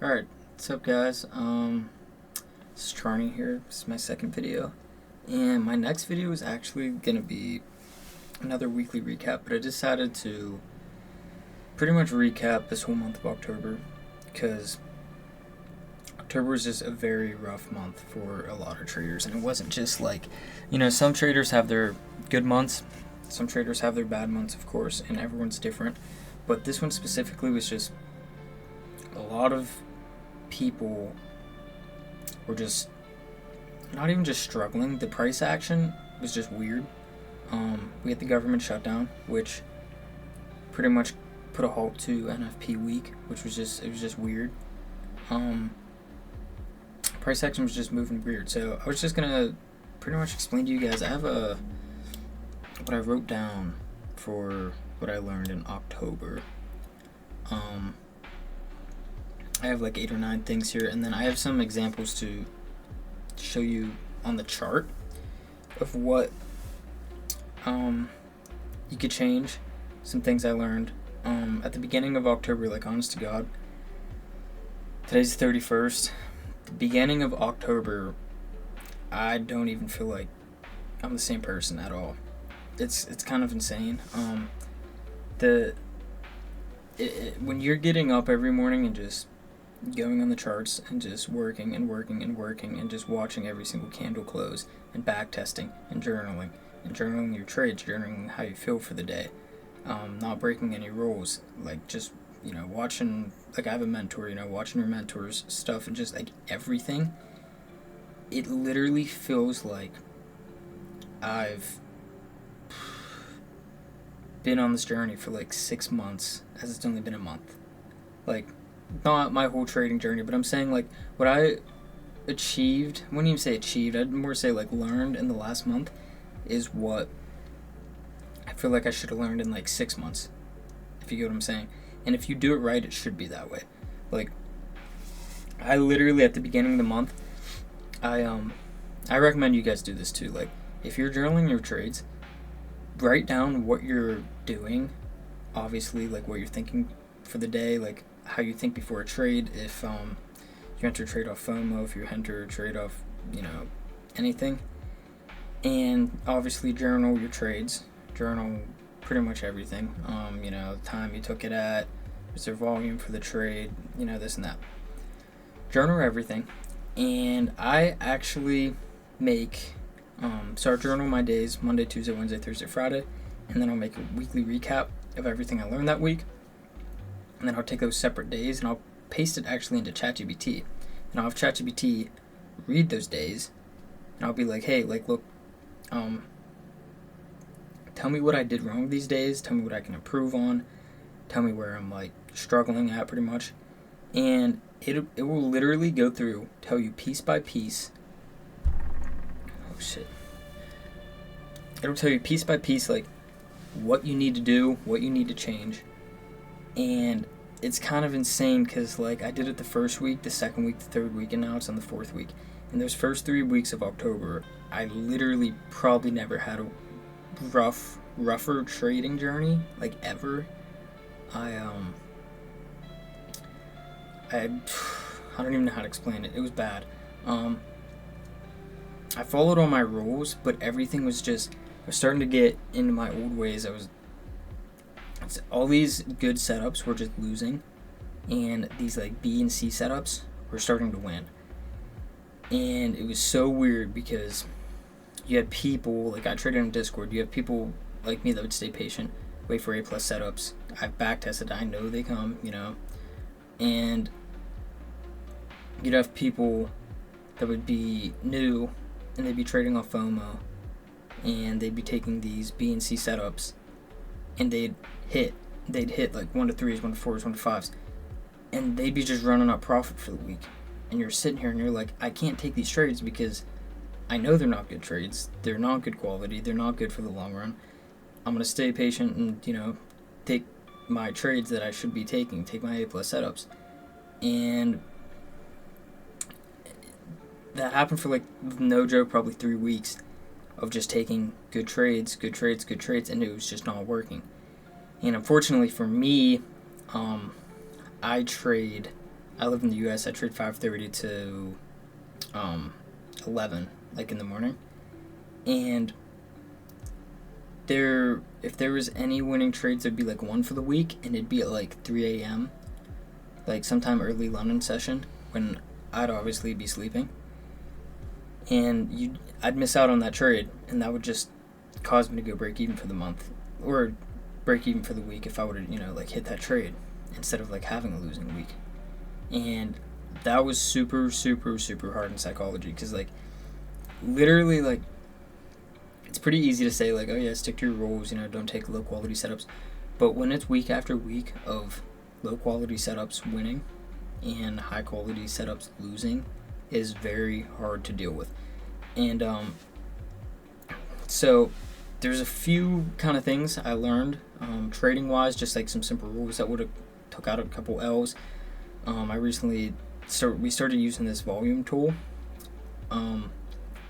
Alright, what's up guys? This is Charney here. This is my second video. And my next video is actually gonna be another weekly recap, but I decided to pretty much recap this whole month of October because October was just a very rough month for a lot of traders, and it wasn't just like, some traders have their good months, some traders have their bad months, of course, and everyone's different, but this one specifically was just a lot of people were just not even just struggling. The price action was just weird. We had the government shutdown, which pretty much put a halt to NFP week, which was just weird. Price action was just moving weird. So I was just gonna pretty much explain to you guys. I have what I wrote down for what I learned in October. I have like 8 or 9 things here, and then I have some examples to show you on the chart of what you could change. Some things I learned at the beginning of October, like honest to God. Today's the 31st. The beginning of October, I don't even feel like I'm the same person at all. It's kind of insane. When you're getting up every morning and just going on the charts and just working and working and working and just watching every single candle close and back testing and journaling your trades, journaling how you feel for the day, not breaking any rules, like just watching, like I have a mentor, watching your mentor's stuff and just like everything. It literally feels like I've been on this journey for like 6 months as it's only been a month. Like, not my whole trading journey, but I'm saying like what I achieved, I wouldn't even say achieved, I'd more say like learned in the last month is what I feel like I should have learned in like 6 months, if you get what I'm saying. And if you do it right, it should be that way. Like, I literally at the beginning of the month, I recommend you guys do this too. Like, if you're journaling your trades, write down what you're doing, obviously, like what you're thinking for the day, like how you think before a trade, if you enter a trade off FOMO, if you enter a trade off, anything. And obviously journal your trades, journal pretty much everything, the time you took it at, is there volume for the trade, this and that. Journal everything. And I actually start journal my days, Monday, Tuesday, Wednesday, Thursday, Friday, and then I'll make a weekly recap of everything I learned that week. And then I'll take those separate days and I'll paste it actually into ChatGPT. And I'll have ChatGPT read those days, and I'll be like, hey, like, look, tell me what I did wrong these days, tell me what I can improve on, tell me where I'm like struggling at pretty much. And it will literally go through, tell you piece by piece. Oh shit. It'll tell you piece by piece like what you need to do, what you need to change. And it's kind of insane because like I did it the first week, the second week, the third week, and now it's on the fourth week. And those first 3 weeks of October, I literally probably never had a rougher trading journey, like ever. I don't even know how to explain it. It was bad. I followed all my rules, but everything was just, I was starting to get into my old ways. All these good setups were just losing, and these like B and C setups were starting to win. And it was so weird because you had people, like I traded on Discord, you have people like me that would stay patient, wait for A+ setups. I've back tested, I know they come, and you'd have people that would be new and they'd be trading off FOMO, and they'd be taking these B and C setups, and they'd hit like 1 to 3s, 1 to 4s, 1 to 5s, and they'd be just running up profit for the week. And you're sitting here and you're like, I can't take these trades because I know they're not good trades, they're not good quality, they're not good for the long run. I'm going to stay patient and, take my trades that I should be taking, take my A+ setups. And that happened for like, no joke, probably 3 weeks of just taking good trades, and it was just not working. And unfortunately for me, I I live in the U.S. I trade 5:30 to 11, like in the morning, and if there was any winning trades, there'd be like one for the week, and it'd be at like 3 a.m., like sometime early London session when I'd obviously be sleeping, and I'd miss out on that trade, and that would just cause me to go break even for the month, or break even for the week if I would have, like hit that trade instead of like having a losing week. And that was super, super, super hard in psychology, because like literally, like, it's pretty easy to say like, oh yeah, stick to your rules, don't take low quality setups, but when it's week after week of low quality setups winning and high quality setups losing, is very hard to deal with. And so there's a few kind of things I learned trading wise, just like some simple rules that would have took out a couple L's. I recently we started using this volume tool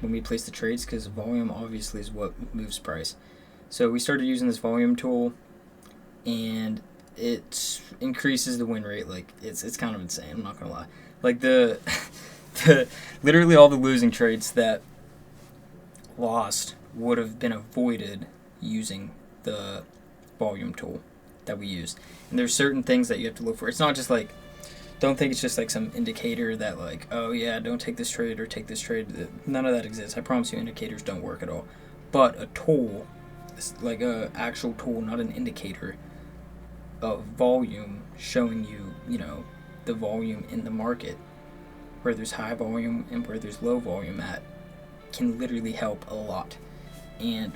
when we place the trades, because volume obviously is what moves price. So we started using this volume tool, and it increases the win rate. Like it's kind of insane, I'm not gonna lie. Like the literally all the losing trades that lost would have been avoided using the volume tool that we use. And there's certain things that you have to look for. It's not just like, don't think it's just like some indicator that like, oh yeah, don't take this trade or take this trade. None of that exists. I promise you, indicators don't work at all. But a tool, like a actual tool, not an indicator of volume, showing you, the volume in the market, where there's high volume and where there's low volume at, can literally help a lot. And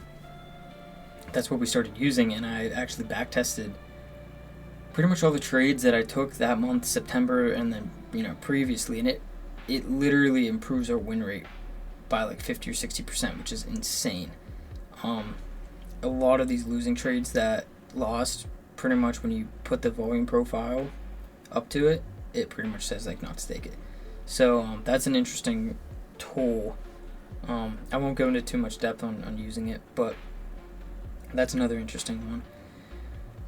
that's what we started using, and I actually back tested pretty much all the trades that I took that month, September, and then previously, and it literally improves our win rate by like 50 or 60%, which is insane. A lot of these losing trades that lost, pretty much when you put the volume profile up to it, it pretty much says like not to take it. So that's an interesting tool. I won't go into too much depth on using it, but that's another interesting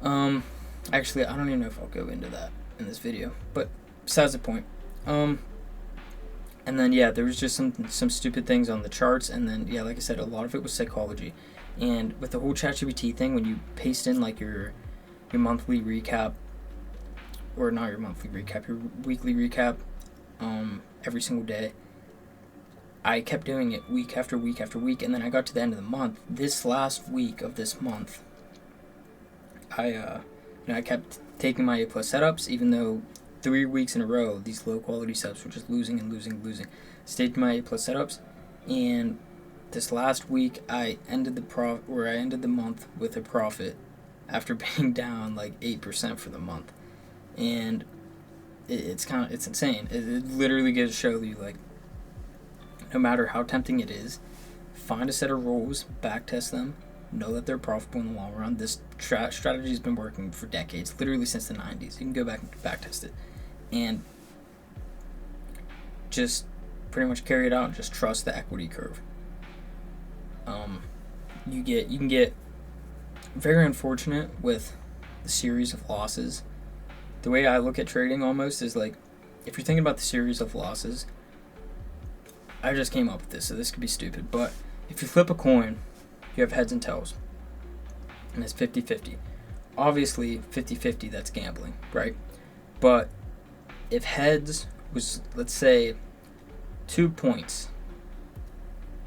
one. Actually, I don't even know if I'll go into that in this video, but besides the point. And then there was just some stupid things on the charts, and then like I said, a lot of it was psychology. And with the whole ChatGPT thing, when you paste in like your monthly recap, or not your monthly recap, your weekly recap, every single day, I kept doing it week after week after week, and then I got to the end of the month. This last week of this month, I kept taking my A+ setups, even though 3 weeks in a row these low quality setups were just losing and losing and losing. Stayed to my A+ setups, and this last week I ended the month with a profit after being down like 8% for the month. And it's insane. It literally goes to show you, like, no matter how tempting it is, find a set of rules, backtest them, know that they're profitable in the long run. This strategy has been working for decades, literally since the 90s. You can go back and backtest it, and just pretty much carry it out and just trust the equity curve. You can get very unfortunate with the series of losses. The way I look at trading almost is like, if you're thinking about the series of losses, I just came up with this, so this could be stupid, but if you flip a coin, you have heads and tails, and it's 50-50. Obviously, 50-50, that's gambling, right? But if heads was, let's say, 2 points,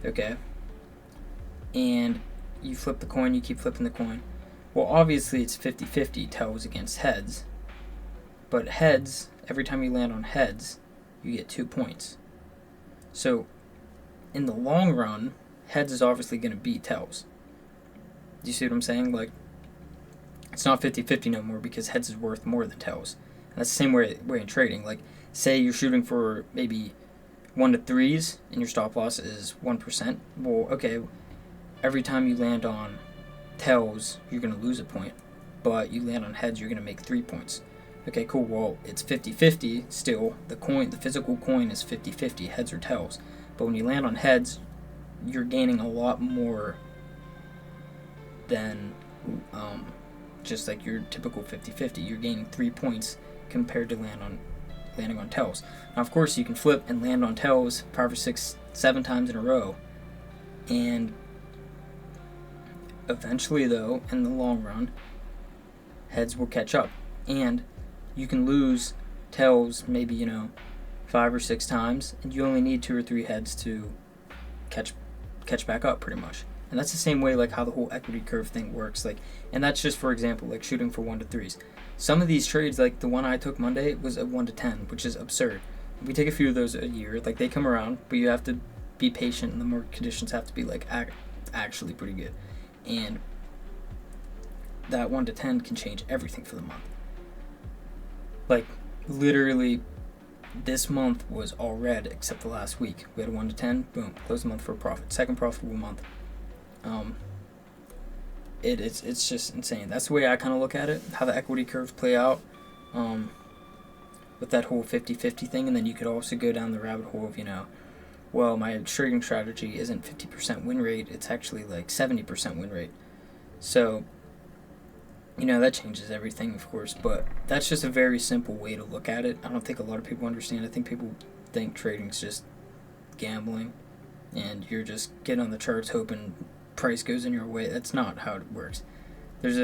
okay, and you flip the coin, you keep flipping the coin, well, obviously it's 50-50, tails against heads, but heads, every time you land on heads, you get 2 points. So, in the long run, heads is obviously going to beat tails. Do you see what I'm saying? Like, it's not 50-50 no more, because heads is worth more than tails. And that's the same way in trading. Like, say you're shooting for maybe 1 to 3s, and your stop loss is 1%. Well, okay, every time you land on tails, you're going to lose a point. But you land on heads, you're going to make 3 points. Okay, cool. Well, it's 50-50 still. The physical coin is 50-50, heads or tails. But when you land on heads, you're gaining a lot more than just like your typical 50-50. You're gaining 3 points compared to landing on tails. Now, of course, you can flip and land on tails 5 or 6, 7 times in a row, and eventually, though, in the long run, heads will catch up, and you can lose tails maybe 5 or 6 times, and you only need 2 or 3 heads to catch back up, pretty much. And that's the same way like how the whole equity curve thing works. Like, and that's just, for example, like shooting for 1 to 3s. Some of these trades, like the one I took Monday, was a 1 to 10, which is absurd. We take a few of those a year. Like, they come around, but you have to be patient, and the market conditions have to be like actually pretty good. And that 1 to 10 can change everything for the month. Like, literally, this month was all red except the last week. We had a 1 to 10, boom, closed the month for a profit. Second profitable month. It's just insane. That's the way I kind of look at it, how the equity curves play out, with that whole 50-50 thing. And then you could also go down the rabbit hole of, well, my trading strategy isn't 50% win rate, it's actually like 70% win rate. So, that changes everything, of course, but that's just a very simple way to look at it. I don't think a lot of people understand. I think people think trading's just gambling, and you're just getting on the charts hoping price goes in your way. That's not how it works. There's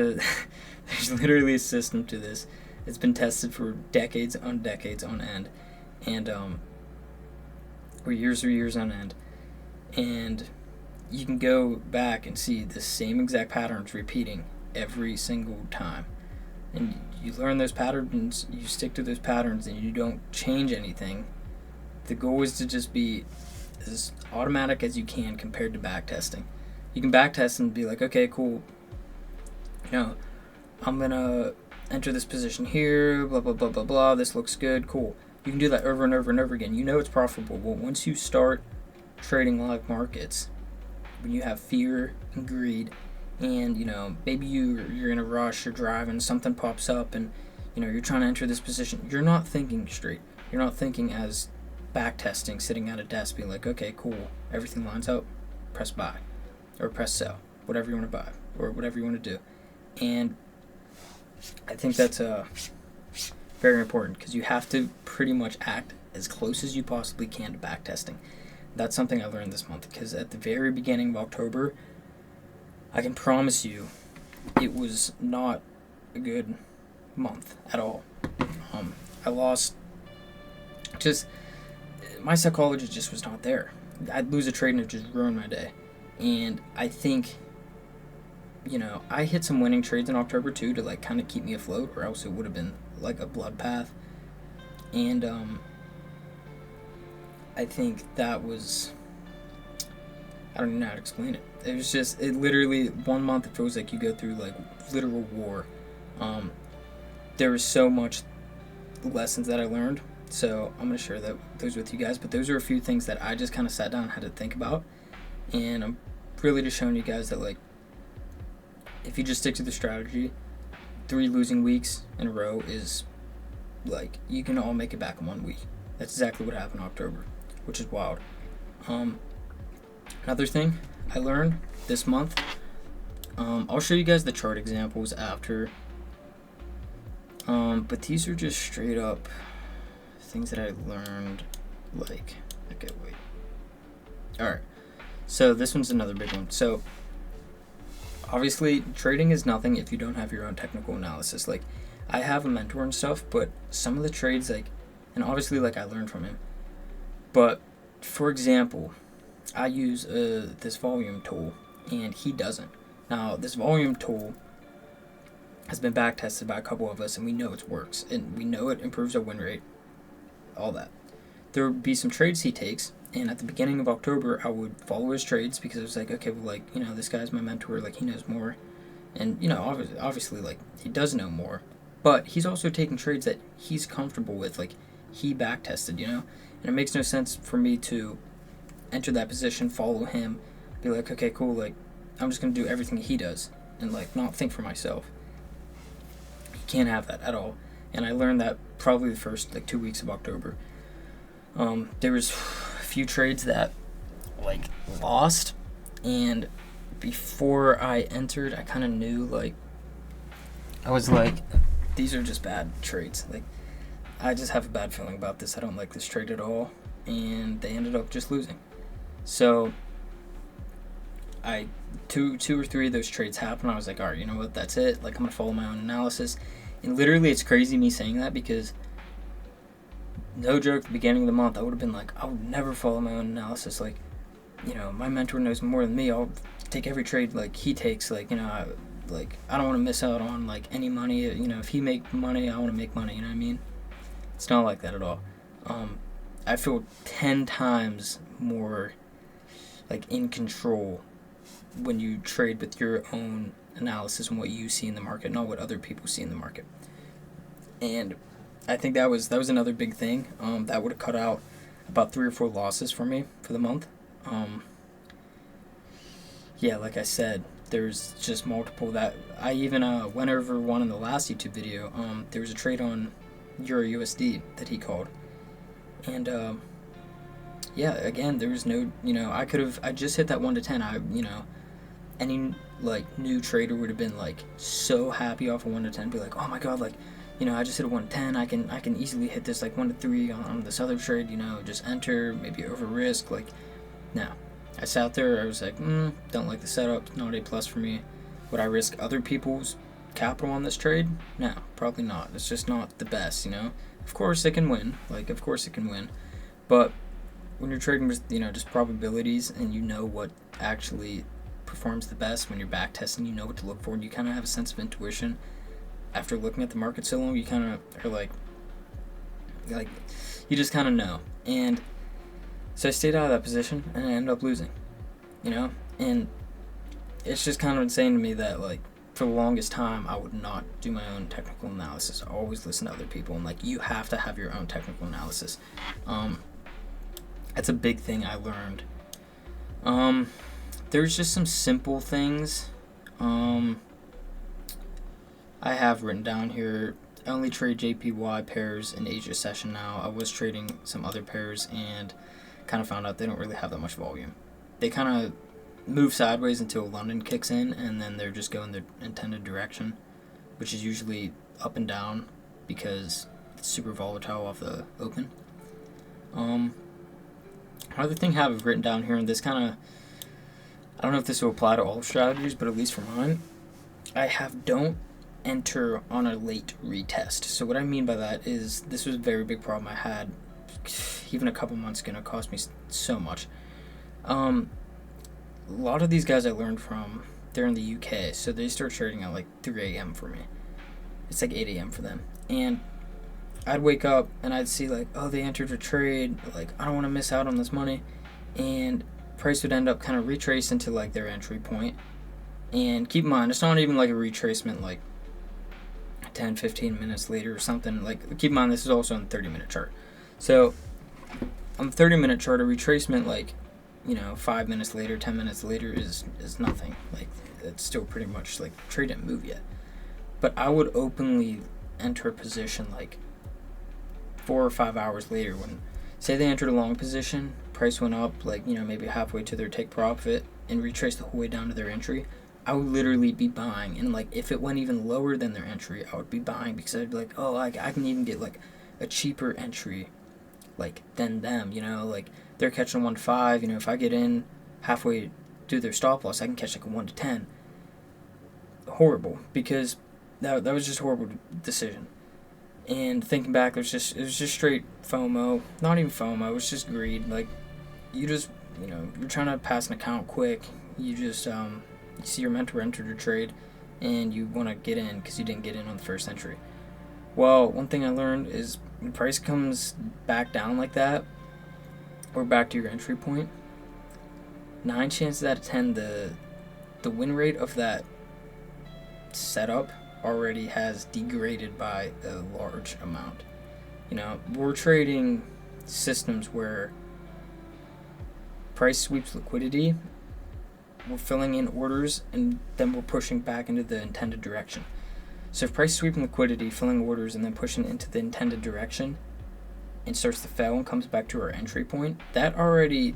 literally a system to this. It's been tested for decades on end, and or years on end, and you can go back and see the same exact patterns repeating every single time, and you learn those patterns, you stick to those patterns, and you don't change anything. The goal is to just be as automatic as you can compared to back testing. You can back test and be like, okay, cool, I'm gonna enter this position here, blah blah blah blah blah, this looks good, cool. You can do that over and over and over again. It's profitable. Well, once you start trading live markets, when you have fear and greed, and maybe you're in a rush, you're driving, something pops up, and you're trying to enter this position, you're not thinking straight. You're not thinking as back testing, sitting at a desk being like, okay, cool, everything lines up, press buy or press sell, whatever you want to buy or whatever you want to do. And I think that's very important, because you have to pretty much act as close as you possibly can to back testing. That's something I learned this month, because at the very beginning of October, I can promise you it was not a good month at all. I lost, my psychology just was not there. I'd lose a trade and it just ruined my day. And I think, I hit some winning trades in October too to like kind of keep me afloat, or else it would have been like a bloodbath. And I think that was, I don't even know how to explain it. It was just, it literally, 1 month it feels like you go through like literal war. There was so much lessons that I learned, so I'm going to share those with you guys. But those are a few things that I just kind of sat down and had to think about. And I'm really just showing you guys that, like, if you just stick to the strategy, 3 losing weeks in a row is, like, you can all make it back in 1 week. That's exactly what happened in October, which is wild. Another thing I learned this month, I'll show you guys the chart examples after, but these are just straight up things that I learned, like, okay, wait. Alright, so this one's another big one. So, obviously, trading is nothing if you don't have your own technical analysis. Like, I have a mentor and stuff, but some of the trades, like, and obviously, like, I learned from him. But, for example, I use this volume tool, and he doesn't. Now, this volume tool has been back tested by a couple of us, and we know it works, and we know it improves our win rate, all that. There would be some trades he takes, and at the beginning of October, I would follow his trades, because it was like, okay, well, like, this guy's my mentor, like, he knows more, and, obviously, like, he does know more, but he's also taking trades that he's comfortable with, like, he back tested, and it makes no sense for me to enter that position, follow him, be like, okay, cool, like, I'm just going to do everything he does, and, like, not think for myself. You can't have that at all. And I learned that probably the first, like, 2 weeks of October. There was a few trades that, like, lost, and before I entered, I kind of knew, like, I was like, these are just bad trades. Like, I just have a bad feeling about this. I don't like this trade at all, and they ended up just losing. So two or three of those trades happened. I was like, all right, you know what? That's it. Like, I'm gonna follow my own analysis. And literally, it's crazy me saying that because, no joke, at the beginning of the month, I would have been like, I would never follow my own analysis. Like, my mentor knows more than me. I'll take every trade like he takes. Like, I don't want to miss out on like any money. If he make money, I want to make money. You know what I mean? It's not like that at all. I feel 10 times more like in control when you trade with your own analysis and what you see in the market, not what other people see in the market. And I think that was another big thing. That would have cut out about 3 or 4 losses for me for the month. Yeah, like I said, there's just multiple that I even went over one in the last YouTube video. There was a trade on Euro USD that he called, and yeah, again, there was no, I just hit that 1 to 10. Any like new trader would have been like so happy off of 1 to 10, be like, oh my god, like, I just hit a 1 to 10. I can easily hit this like 1 to 3 on this other trade. Just enter, maybe over risk. Like, no, I sat there. I was like, don't like the setup. Not A+ for me. Would I risk other people's capital on this trade? No, probably not. It's just not the best. Of course it can win. Of course it can win, but when you're trading with just probabilities and what actually performs the best, when you're back testing, what to look for, and you kind of have a sense of intuition after looking at the market so long. You kind of are like you just kind of know. And so I stayed out of that position and I ended up losing, and it's just kind of insane to me that like for the longest time I would not do my own technical analysis. I always listen to other people, and you have to have your own technical analysis. That's a big thing I learned. There's just some simple things I have written down here. I only trade JPY pairs in Asia session now. I was trading some other pairs and kind of found out they don't really have that much volume. They kind of move sideways until London kicks in, and then they're just going their intended direction, which is usually up and down because it's super volatile off the open. Another thing I have written down here, and this kind of, I don't know if this will apply to all strategies, but at least for mine, I have don't enter on a late retest. So what I mean by that is, this was a very big problem I had even a couple months ago, and it cost me so much. A lot of these guys I learned from, they're in the UK, so they start trading at like 3 a.m. for me. It's like 8 a.m. for them. And I'd wake up and I'd see like, oh, they entered a trade, like, I don't want to miss out on this money, and price would end up kind of retracing to like their entry point. And keep in mind, it's not even like a retracement like 10-15 minutes later or something. Like, keep in mind, this is also on the 30-minute chart. So on the 30-minute chart, a retracement like 5 minutes later, 10 minutes later is nothing. Like, it's still pretty much like trade didn't move yet. But I would openly enter a position like 4 or 5 hours later, when say they entered a long position, price went up like maybe halfway to their take profit and retraced the whole way down to their entry. I would literally be buying, and like if it went even lower than their entry, I would be buying, because I'd be like, oh, I can even get like a cheaper entry like than them. Like they're catching 1 to 5. If I get in halfway through their stop loss, I can catch like a 1 to 10. Horrible, because that was just a horrible decision. And thinking back, it was just straight FOMO. Not even FOMO, it was just greed. Like, you just you're trying to pass an account quick. You just you see your mentor entered your trade, and you want to get in because you didn't get in on the first entry. Well, one thing I learned is when price comes back down like that, or back to your entry point, 9 chances out of 10 the win rate of that setup already has degraded by a large amount. We're trading systems where price sweeps liquidity, we're filling in orders, and then we're pushing back into the intended direction. So if price sweeping liquidity, filling orders, and then pushing into the intended direction, and starts to fail and comes back to our entry point, that already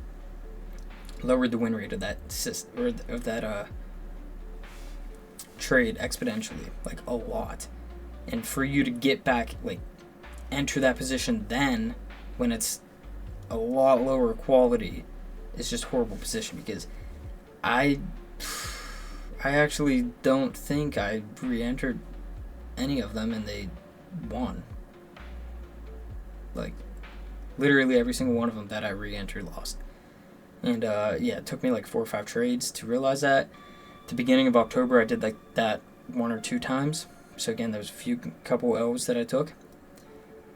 lowered the win rate of that trade exponentially, like a lot. And for you to get back like enter that position then when it's a lot lower quality is just horrible position, because I actually don't think I re-entered any of them and they won. Like, literally every single one of them that I re-entered lost. And it took me like 4 or 5 trades to realize that. At the beginning of October, I did like that 1 or 2 times. So again, there was a couple L's that I took.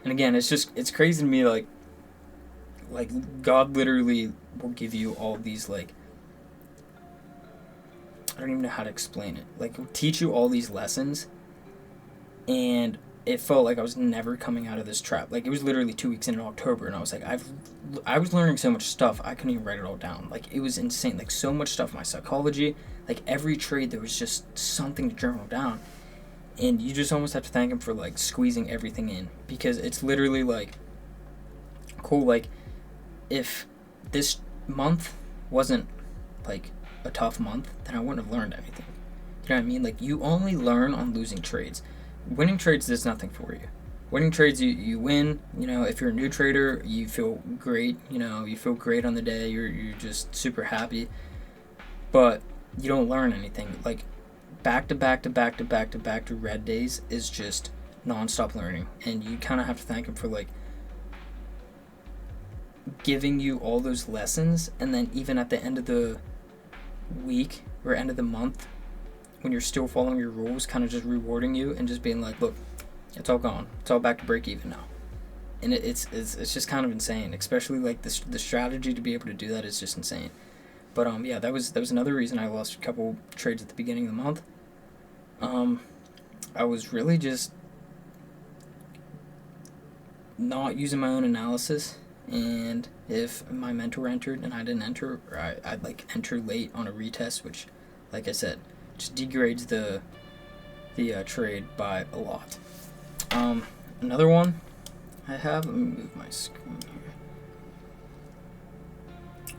And again, it's crazy to me, like God literally will give you all these, like, I don't even know how to explain it. Like, he'll teach you all these lessons, and it felt like I was never coming out of this trap. Like, it was literally 2 weeks in October, and I was like, I was learning so much stuff, I couldn't even write it all down. Like, it was insane. Like, so much stuff, my psychology, like, every trade, there was just something to journal down. And you just almost have to thank him for, like, squeezing everything in. Because it's literally, like, cool, like, if this month wasn't, like, a tough month, then I wouldn't have learned anything. You know what I mean? Like, you only learn on losing trades. Winning trades does nothing for you. Winning trades, you win. You know, if you're a new trader, you feel great. You know, you feel great on the day. You're just super happy. But you don't learn anything. Like, back to back to red days is just non-stop learning. And you kind of have to thank him for, like, giving you all those lessons, and then even at the end of the week or end of the month, when you're still following your rules, kind of just rewarding you and just being like, look, it's all gone, it's all back to break even now. And it's just kind of insane, especially like the strategy to be able to do that is just insane. But that was another reason I lost a couple trades at the beginning of the month. I was really just not using my own analysis. And if my mentor entered and I didn't enter, or I'd like enter late on a retest, which, like I said, just degrades the trade by a lot. Another one I have, let me move my screen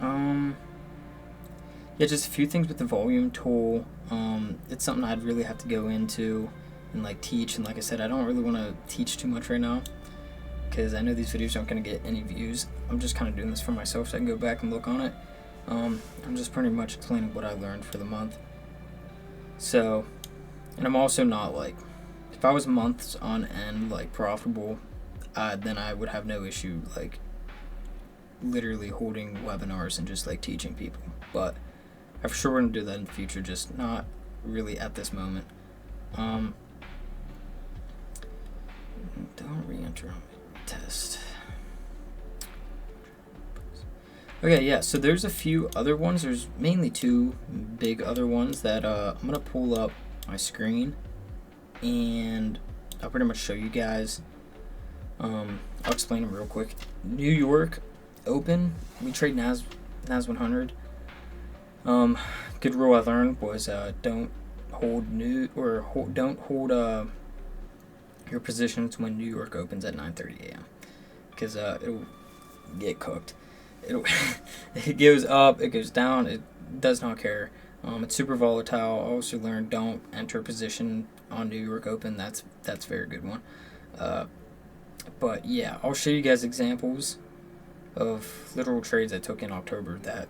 here. Just a few things with the volume tool. It's something I'd really have to go into and like teach, and like I said, I don't really want to teach too much right now, because I know these videos aren't going to get any views. I'm just kind of doing this for myself so I can go back and look on it. I'm just pretty much explaining what I learned for the month. So, and I'm also not like, if I was months on end like profitable, then I would have no issue like literally holding webinars and just like teaching people. But I'm sure we're going to do that in the future, just not really at this moment. Don't re-enter on test. Okay, yeah, so there's a few other ones. There's mainly 2 big other ones that I'm going to pull up my screen and I'll pretty much show you guys. I'll explain them real quick. New York Open, we trade NAS 100. Good rule I learned was don't hold your positions when New York opens at 9:30 a.m. because it'll get cooked. It goes up, it goes down, it does not care. It's super volatile. I also learned don't enter a position on New York Open. That's a very good one. But yeah, I'll show you guys examples of literal trades I took in October that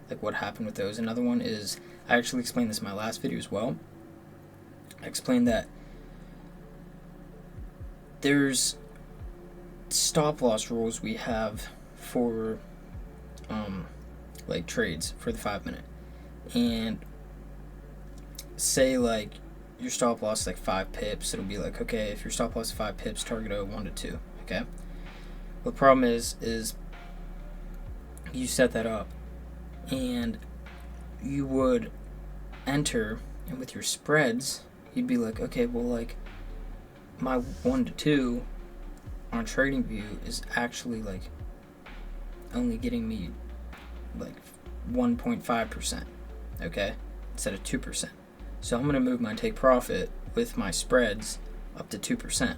like what happened with those. Another one is, I actually explained this in my last video as well. I explained that there's stop loss rules we have for like trades for the 5 minute, and say like your stop loss is like 5 pips, it'll be like, okay, if your stop loss is 5 pips, target 1 to 2. Okay, well, the problem is you set that up and you would enter, and with your spreads you'd be like, okay, well, like my 1 to 2 on TradingView is actually like only getting me like 1.5%, okay, instead of 2%. So I'm going to move my take profit with my spreads up to 2%.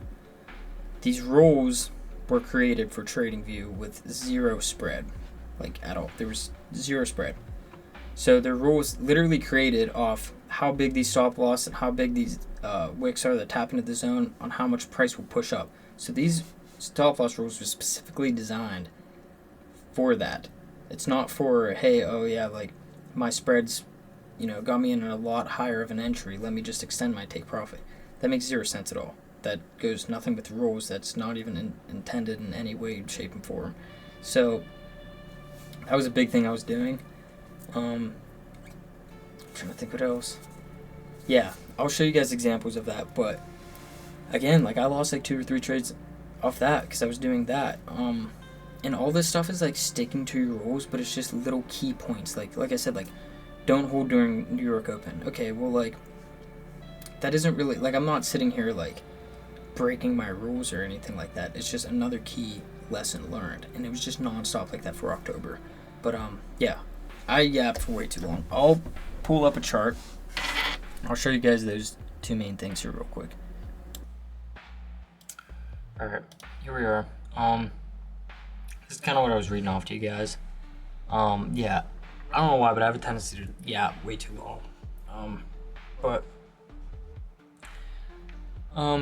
These rules were created for TradingView with 0 spread, like at all. There was 0 spread. So the rules literally created off how big these stop loss and how big these wicks are that tap into the zone on how much price will push up. So these stop loss rules were specifically designed for that. It's not for, hey, oh yeah, like my spreads, got me in a lot higher of an entry. Let me just extend my take profit. That makes zero sense at all. That goes nothing with the rules. That's not even intended in any way, shape, and form. So that was a big thing I was doing. I'm trying to think what else. Yeah, I'll show you guys examples of that. But again, like I lost like 2 or 3 trades off that because I was doing that. And all this stuff is like sticking to your rules, but it's just little key points. Like I said, like don't hold during New York Open. Okay, well like that isn't really like I'm not sitting here like breaking my rules or anything like that. It's just another key lesson learned, and it was just nonstop like that for October. But yeah, I yapped for way too long. I'll pull up a chart. I'll show you guys those 2 main things here real quick. All right, here we are. This is kind of what I was reading off to you guys. Yeah, I don't know why, but I have a tendency to way too long.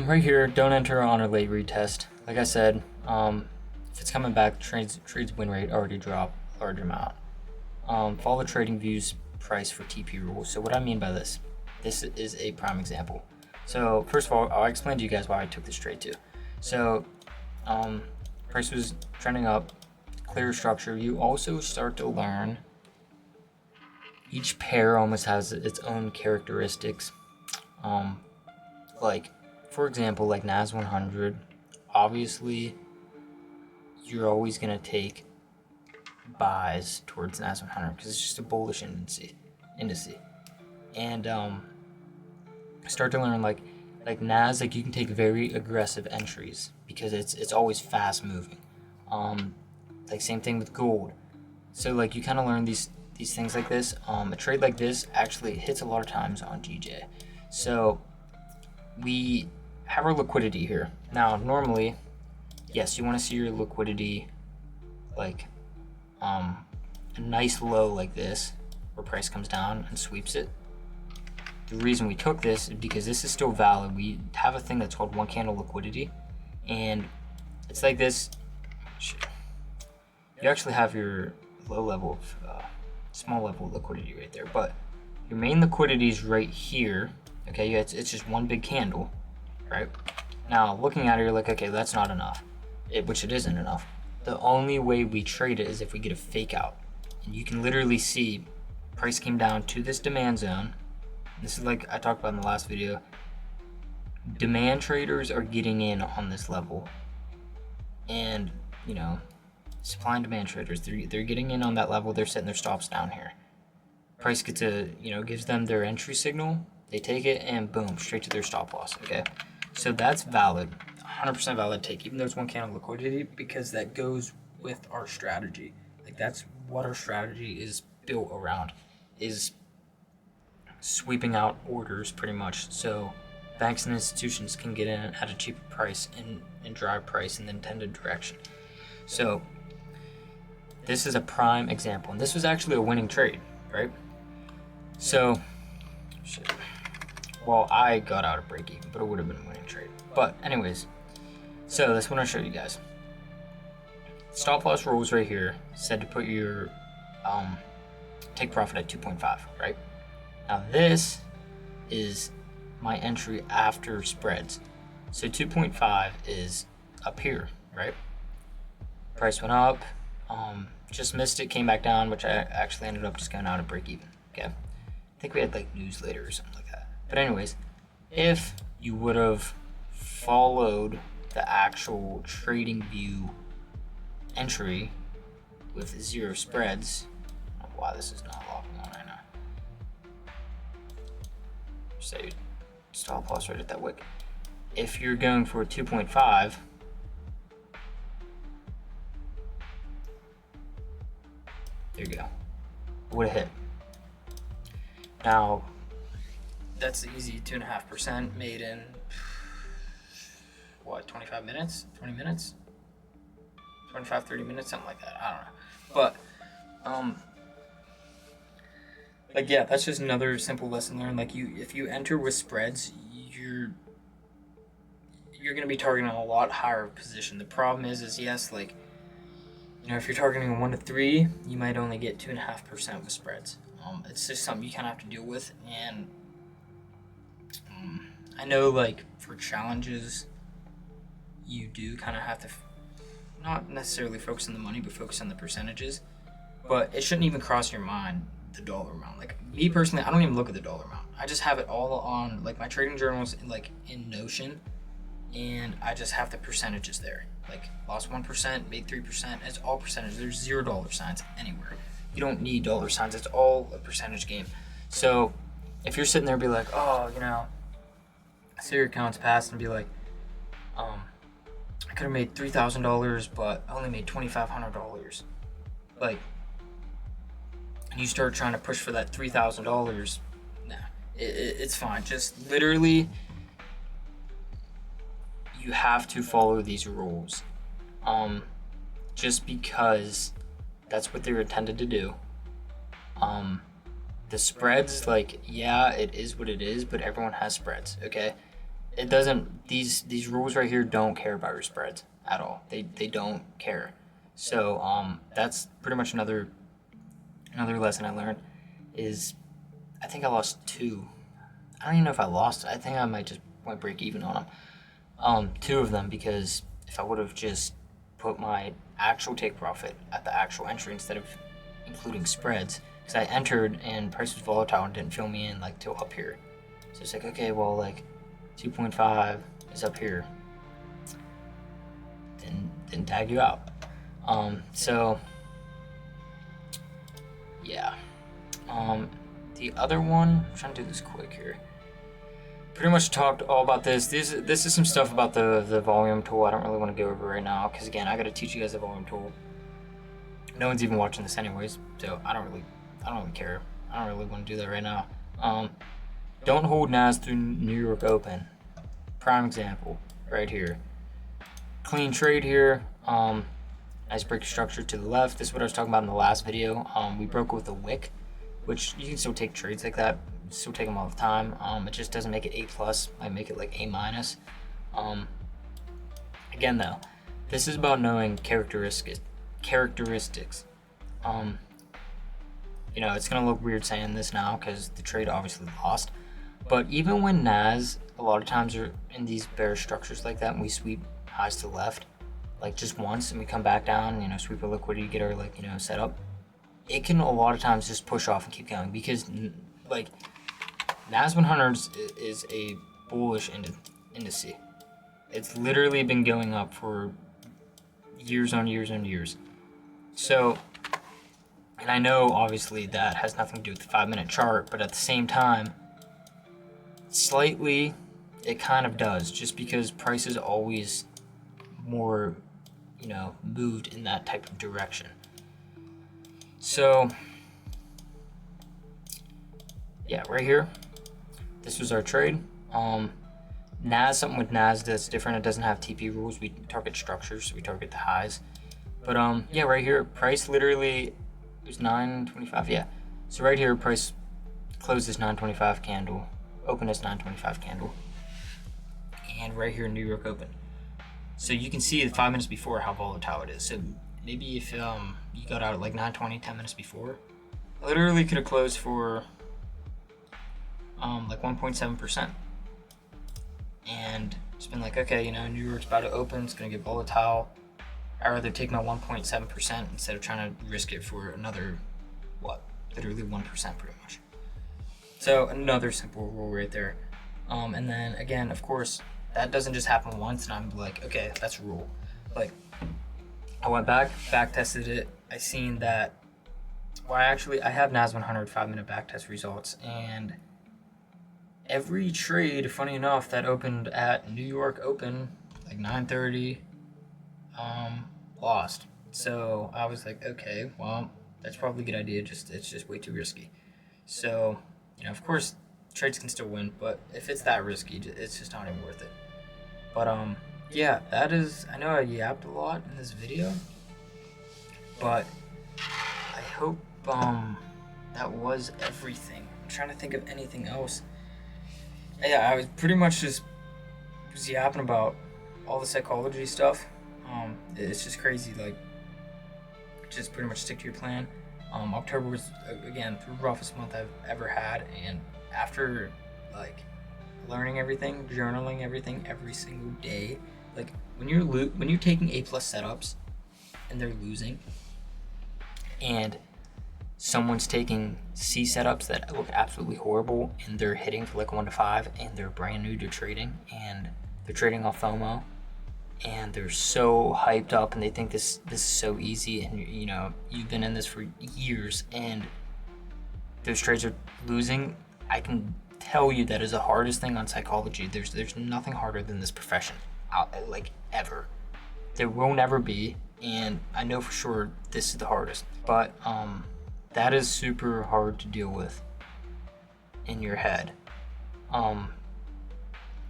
Right here, don't enter on a late retest. Like I said, if it's coming back, trades win rate already drop a large amount. Follow the trading views price for TP rules. So what I mean by this is a prime example. So first of all, I'll explain to you guys why I took this trade too. So price was trending up, clear structure. You also start to learn each pair almost has its own characteristics. Like for example, like NAS 100, obviously you're always gonna take buys towards NAS 100 because it's just a bullish indice. And start to learn like NAS, like you can take very aggressive entries because it's always fast moving. Like same thing with gold. So like you kind of learn these things like this. A trade like this actually hits a lot of times on GJ. So we have our liquidity here. Now normally, yes, you want to see your liquidity like a nice low like this where price comes down and sweeps it. The reason we took this is because this is still valid. We have a thing that's called 1 candle liquidity, and it's like this. You actually have your low level of small level of liquidity right there, but your main liquidity is right here. Okay, yeah, it's just one big candle, right? Now looking at it, you're like, okay, that's not enough, which it isn't enough. The only way we trade it is if we get a fake out, and you can literally see price came down to this demand zone. This is like I talked about in the last video. Demand traders are getting in on this level, and supply and demand traders, they're getting in on that level. They're setting their stops down here. Price gets gives them their entry signal. They take it and boom, straight to their stop loss. Okay, so that's valid, 100% valid take, even though it's 1 candle liquidity, because that goes with our strategy. Like that's what our strategy is built around, is sweeping out orders pretty much, so banks and institutions can get in at a cheaper price and drive price in the intended direction. So this is a prime example, and this was actually a winning trade, right? So well, I got out of break even, but it would have been a winning trade. But anyways, so that's what I showed you guys. Stop loss rules right here said to put your take profit at 2.5, right? Now this is my entry after spreads. So 2.5 is up here, right? Price went up, just missed it, came back down, which I actually ended up just going out of break even, okay? I think we had like news later or something like that. But anyways, if you would have followed the actual trading view entry with 0 spreads, I don't know why this is not logging on right now. Say stop loss right at that wick. If you're going for a 2.5, there you go. It would have hit. Now, that's easy 2.5% made in what, 25 minutes? 20 minutes? 25, 30 minutes, something like that. I don't know. like, yeah, that's just another simple lesson learned. Like, if you enter with spreads, you're going to be targeting a lot higher position. The problem is yes, like, you know, if you're targeting a 1 to 3, you might only get 2.5% with spreads. It's just something you kind of have to deal with. And I know, like, for challenges, you do kind of have to not necessarily focus on the money, but focus on the percentages. But it shouldn't even cross your mind the dollar amount. Like, me personally, I don't even look at the dollar amount. I just have it all on, like, my trading journals in Notion, and I just have the percentages there. Like, lost 1%, made 3%. It's all percentage. There's $0 signs anywhere. You don't need dollar signs. It's all a percentage game. So if you're sitting there and be like, oh, you know, say your account's passed and be like, I could have made $3,000, but I only made $2,500. Like, and you start trying to push for that $3,000, nah, it's fine. Just literally, you have to follow these rules, just because that's what they're intended to do. The spreads, like, yeah, it is what it is, but everyone has spreads, okay? It doesn't, these rules right here don't care about your spreads at all. They don't care. So that's pretty much another lesson I learned is, I think I lost 2. I don't even know if I lost. I think I might break even on them. 2 of them, because if I would have just put my actual take profit at the actual entry instead of including spreads, because I entered and price was volatile and didn't fill me in like till up here. So it's like, okay, well, like 2.5 is up here. Didn't tag you out. So yeah. The other one, I'm trying to do this quick here. Pretty much talked all about this. This is some stuff about the volume tool I don't really want to go over right now, because again, I got to teach you guys the volume tool. No one's even watching this anyways, so I don't really care. I don't really want to do that right now. Don't hold NAS through New York Open. Prime example right here. Clean trade here. Nice break structure to the left. This is what I was talking about in the last video. We broke with a wick, which you can still take trades like that. Still take them all the time. It just doesn't make it A+. Might make it like A-. Again though, this is about knowing characteristics. You know, it's gonna look weird saying this now because the trade obviously lost. But even when NAS a lot of times are in these bearish structures like that, and we sweep highs to the left, like just once, and we come back down, you know, sweep our liquidity, get our, like, you know, set up, it can a lot of times just push off and keep going, because like NAS 100s is a bullish index. It's literally been going up for years on years on years. So, and I know obviously that has nothing to do with the 5-minute chart, but at the same time, slightly it kind of does, just because price is always more, you know, moved in that type of direction. So yeah, right here, this was our trade. NAS, something with NAS that's different, it doesn't have TP rules. We target structures, so we target the highs. But yeah, right here, price literally, it was 9.25, yeah. So right here, price closed this 9.25 candle, opened this 9.25 candle, and right here, New York Open. So you can see the 5 minutes before how volatile it is. So maybe if you got out at like 9:20, 10 minutes before, I literally could have closed for like 1.7%. And it's been like, okay, you know, New York's about to open, it's gonna get volatile. I'd rather take my 1.7% instead of trying to risk it for another, what, literally 1% pretty much. So another simple rule right there. And then again, of course, that doesn't just happen once and I'm like, okay, that's a rule. Like, I went back tested it. I seen that, well, I have NAS 100 5-minute backtest results, and every trade, funny enough, that opened at New York Open, like 9:30, lost. So I was like, okay, well, that's probably a good idea. It's just way too risky. So, you know, of course, trades can still win, but if it's that risky, it's just not even worth it. But yeah, that is, I know I yapped a lot in this video, but I hope that was everything. I'm trying to think of anything else. Yeah, I was pretty much just was yapping about all the psychology stuff. It's just crazy. Like, just pretty much stick to your plan. October was again the roughest month I've ever had, and after like learning everything, journaling everything every single day, like when you're taking A+ setups and they're losing, and someone's taking C setups that look absolutely horrible and they're hitting for like 1 to 5 and they're brand new to trading and they're trading off FOMO and they're so hyped up and they think this is so easy, and you know you've been in this for years and those trades are losing. I can tell you that is the hardest thing on psychology. There's nothing harder than this profession, like ever. There will never be, and I know for sure this is the hardest. But that is super hard to deal with in your head.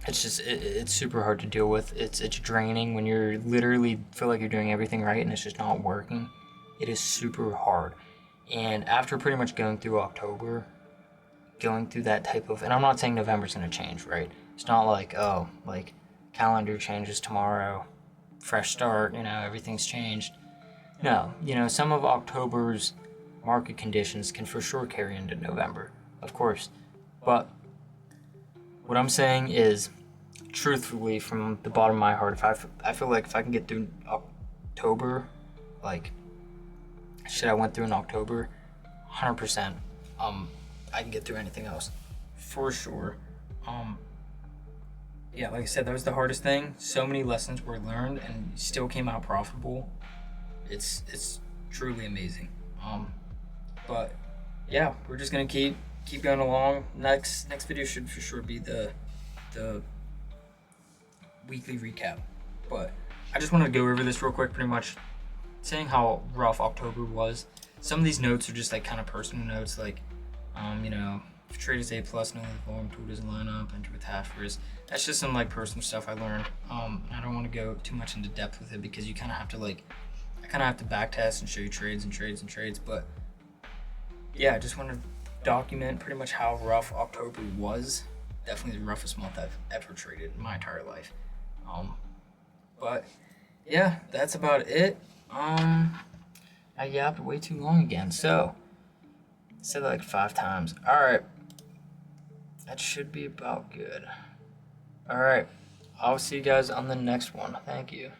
It's super hard to deal with. It's draining when you're literally feel like you're doing everything right and it's just not working. It is super hard. And after pretty much going through October, going through that type of, and I'm not saying November's gonna change, right? It's not like, oh, like calendar changes tomorrow, fresh start, you know, everything's changed. No, you know, some of October's market conditions can for sure carry into November, of course. But what I'm saying is, truthfully, from the bottom of my heart, I feel like if I can get through October, like shit I went through in October, 100%, I can get through anything else, for sure. Yeah, like I said, that was the hardest thing. So many lessons were learned and still came out profitable. It's truly amazing. But yeah, we're just gonna keep going along. Next video should for sure be the weekly recap. But I just wanted to go over this real quick, pretty much saying how rough October was. Some of these notes are just like kind of personal notes, like you know, if trade is A+, know that the volume tool doesn't line up, enter with hash risk. That's just some like personal stuff I learned. I don't want to go too much into depth with it because you kind of have to I have to back test and show you trades, but yeah, I just want to document pretty much how rough October was. Definitely the roughest month I've ever traded in my entire life. But yeah, that's about it. I yapped way too long again, so I said that like 5 times. Alright, that should be about good. Alright, I'll see you guys on the next one. Thank you.